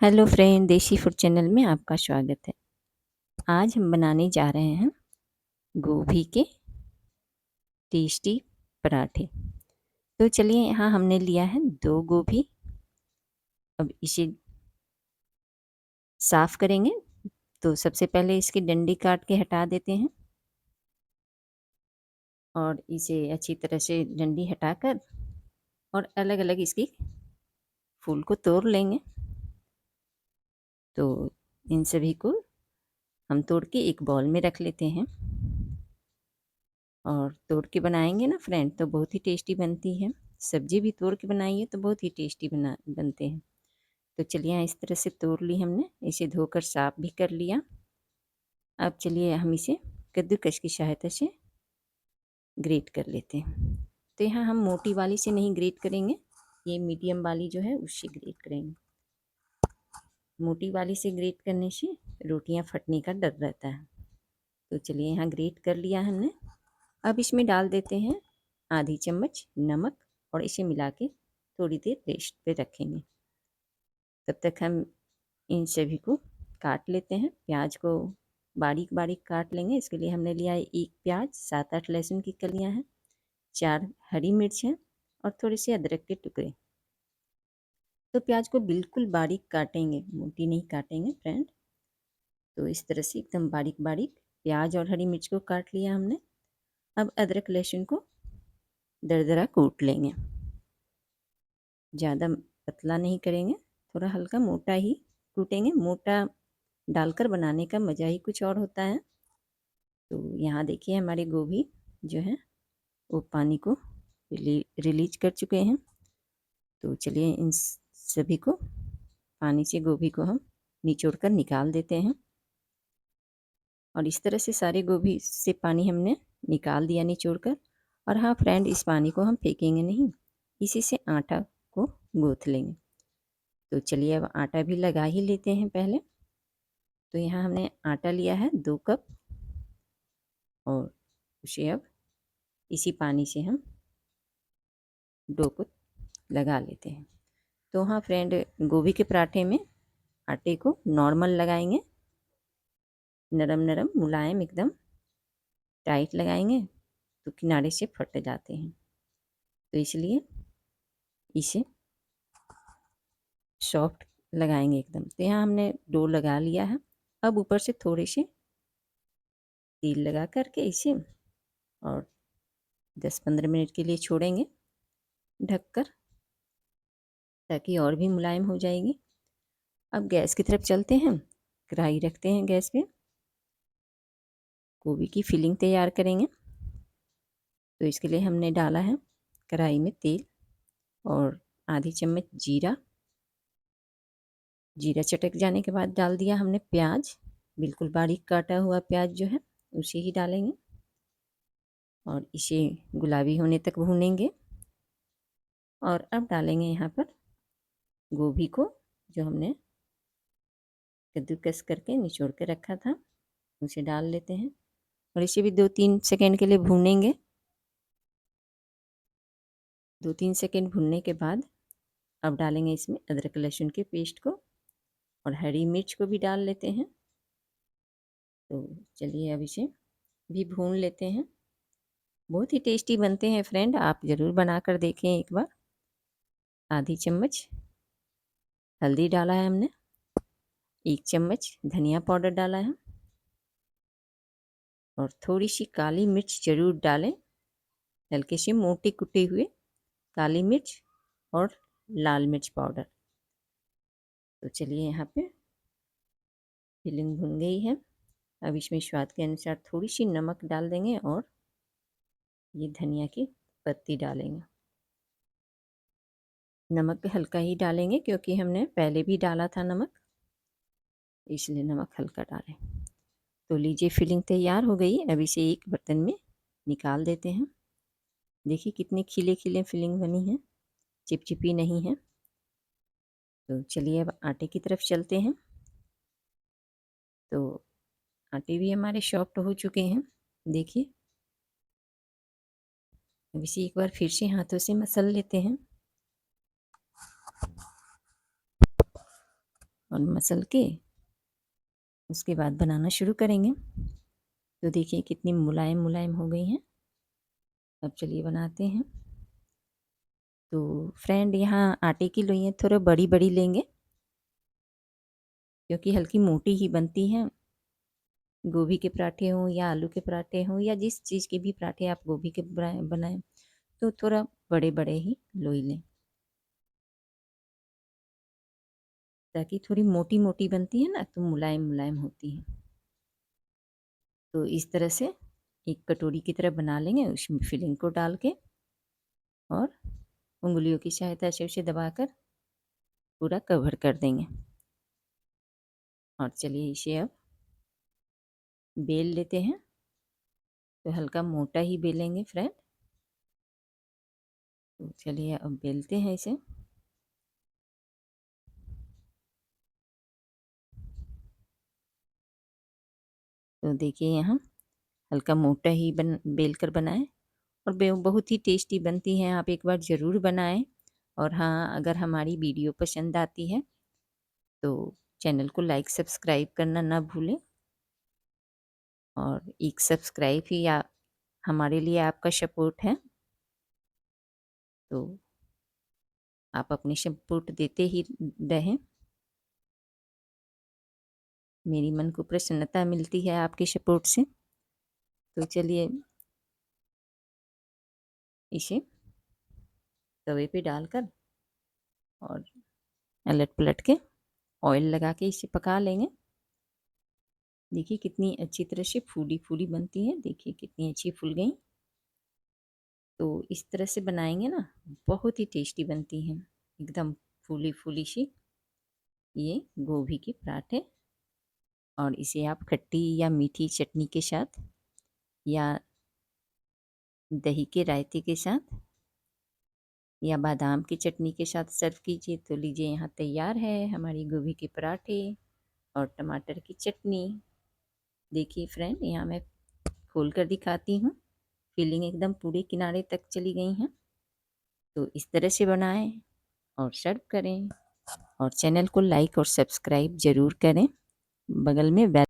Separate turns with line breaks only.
Hello friend, देसी food channel में आपका स्वागत है। आज हम बनाने जा रहे हैं गोभी के टेस्टी पराठे। तो चलिए, यहाँ हमने लिया है 2 गोभी। अब इसे साफ करेंगे। तो सबसे पहले इसकी डंडी काट के हटा देते हैं और इसे अच्छी तरह से डंडी हटाकर और अलग अलग इसकी फूल को तोड़ लेंगे। तो इन सभी को हम तोड़ के एक बाउल में रख लेते हैं। और तोड़ के बनाएंगे ना फ्रेंड, तो बहुत ही टेस्टी बनती है। सब्जी भी तोड़ के बनाइए तो बहुत ही टेस्टी बनते हैं। तो चलिए, यहाँ इस तरह से तोड़ ली हमने, इसे धोकर साफ भी कर लिया। अब चलिए हम इसे कद्दूकस की सहायता से ग्रेट कर लेते हैं। तो यहाँ हम मोटी वाली से नहीं ग्रेट करेंगे, ये मीडियम वाली जो है उससे ग्रेट करेंगे। मोटी वाली से ग्रेट करने से रोटियाँ फटने का डर रहता है। तो चलिए, यहाँ ग्रेट कर लिया हमने। अब इसमें डाल देते हैं आधी चम्मच नमक और इसे मिला के थोड़ी देर रेस्ट पे रखेंगे। तब तक हम इन सभी को काट लेते हैं। प्याज को बारीक बारीक काट लेंगे। इसके लिए हमने लिया है 1 प्याज, 7-8 लहसुन की कलियां हैं, 4 हरी मिर्च हैं और थोड़े से अदरक के टुकड़े। तो प्याज को बिल्कुल बारीक काटेंगे, मोटी नहीं काटेंगे फ्रेंड। तो इस तरह से एकदम बारीक बारीक प्याज और हरी मिर्च को काट लिया हमने। अब अदरक लहसुन को दरदरा कूट लेंगे। ज़्यादा पतला नहीं करेंगे, थोड़ा हल्का मोटा ही कूटेंगे। मोटा डालकर बनाने का मज़ा ही कुछ और होता है। तो यहाँ देखिए, हमारे गोभी जो है वो पानी को रिलीज कर चुके हैं। तो चलिए, इन सभी को पानी से गोभी को हम निचोड़ कर निकाल देते हैं। और इस तरह से सारे गोभी से पानी हमने निकाल दिया निचोड़ कर। और हाँ फ्रेंड, इस पानी को हम फेंकेंगे नहीं, इसी से आटा को गूँथ लेंगे। तो चलिए, अब आटा भी लगा ही लेते हैं पहले। तो यहाँ हमने आटा लिया है 2 कप और उसे अब इसी पानी से हम डो को लगा लेते हैं। तो हाँ फ्रेंड, गोभी के पराठे में आटे को नॉर्मल लगाएंगे, नरम नरम मुलायम एकदम। टाइट लगाएंगे तो किनारे से फट जाते हैं। तो इसलिए इसे सॉफ्ट लगाएंगे एकदम। तो यहाँ हमने डो लगा लिया है। अब ऊपर से थोड़े से तेल लगा करके इसे और 10-15 मिनट के लिए छोड़ेंगे ढककर, ताकि और भी मुलायम हो जाएगी। अब गैस की तरफ चलते हैं। कढ़ाई रखते हैं गैस पे। गोभी की फिलिंग तैयार करेंगे। तो इसके लिए हमने डाला है कढ़ाई में तेल और आधी चम्मच जीरा। जीरा चटक जाने के बाद डाल दिया हमने प्याज, बिल्कुल बारीक काटा हुआ प्याज जो है उसे ही डालेंगे और इसे गुलाबी होने तक भूनेंगे। और अब डालेंगे यहाँ पर गोभी को, जो हमने कद्दूकस करके निचोड़ के रखा था, उसे डाल लेते हैं और इसे भी 2-3 सेकेंड के लिए भूनेंगे। 2-3 सेकेंड भूनने के बाद अब डालेंगे इसमें अदरक लहसुन के पेस्ट को और हरी मिर्च को भी डाल लेते हैं। तो चलिए, अब इसे भी भून लेते हैं। बहुत ही टेस्टी बनते हैं फ्रेंड, आप ज़रूर बनाकर देखें एक बार। आधी चम्मच हल्दी डाला है हमने, 1 चम्मच धनिया पाउडर डाला है और थोड़ी सी काली मिर्च ज़रूर डालें, हल्के से मोटे कुटे हुए काली मिर्च और लाल मिर्च पाउडर। तो चलिए, यहाँ पे फिलिंग भुन गई है। अब इसमें स्वाद के अनुसार थोड़ी सी नमक डाल देंगे और ये धनिया की पत्ती डालेंगे। नमक हल्का ही डालेंगे क्योंकि हमने पहले भी डाला था नमक, इसलिए नमक हल्का डालें। तो लीजिए, फिलिंग तैयार हो गई। अब इसे एक बर्तन में निकाल देते हैं। देखिए कितने खिले खिले फिलिंग बनी है, चिपचिपी नहीं है। तो चलिए, अब आटे की तरफ चलते हैं। तो आटे भी हमारे सॉफ्ट हो चुके हैं, देखिए। अब इसे एक बार फिर से हाथों से मसल लेते हैं। और मसल के उसके बाद बनाना शुरू करेंगे। तो देखिए कितनी मुलायम मुलायम हो गई हैं। अब चलिए बनाते हैं। तो फ्रेंड यहाँ आटे की लोइयाँ थोड़ा बड़ी बड़ी लेंगे, क्योंकि हल्की मोटी ही बनती हैं। गोभी के पराठे हों या आलू के पराठे हों या जिस चीज़ के भी पराठे आप गोभी के बनाएं, तो थोड़ा बड़े बड़े ही लोई लें, ताकि थोड़ी मोटी मोटी बनती है ना, तो मुलायम मुलायम होती है। तो इस तरह से एक कटोरी की तरह बना लेंगे, उसमें फिलिंग को डाल के और उंगलियों की सहायता से उसे दबाकर पूरा कवर कर देंगे। और चलिए इसे अब बेल लेते हैं। तो हल्का मोटा ही बेलेंगे फ्रेंड। तो चलिए अब बेलते हैं इसे। तो देखिए यहाँ हल्का मोटा ही बेल कर बनाएं, और बहुत ही टेस्टी बनती हैं। आप एक बार ज़रूर बनाएं। और हाँ, अगर हमारी वीडियो पसंद आती है तो चैनल को लाइक सब्सक्राइब करना ना भूलें। और एक सब्सक्राइब ही हमारे लिए आपका सपोर्ट है। तो आप अपनी सपोर्ट देते ही रहें। मेरी मन को प्रसन्नता मिलती है आपके सपोर्ट से। तो चलिए इसे तवे पे डालकर और अलट पलट के ऑयल लगा के इसे पका लेंगे। देखिए कितनी अच्छी तरह से फूली फूली बनती है। देखिए कितनी अच्छी फूल गई। तो इस तरह से बनाएंगे ना, बहुत ही टेस्टी बनती हैं, एकदम फूली फूली सी ये गोभी के पराठे। और इसे आप खट्टी या मीठी चटनी के साथ या दही के रायते के साथ या बादाम की चटनी के साथ सर्व कीजिए। तो लीजिए यहाँ तैयार है हमारी गोभी के पराठे और टमाटर की चटनी। देखिए फ्रेंड, यहाँ मैं खोल कर दिखाती हूँ। फिलिंग एकदम पूरे किनारे तक चली गई हैं। तो इस तरह से बनाएं और सर्व करें। और चैनल को लाइक और सब्सक्राइब ज़रूर करें। बगल में बेल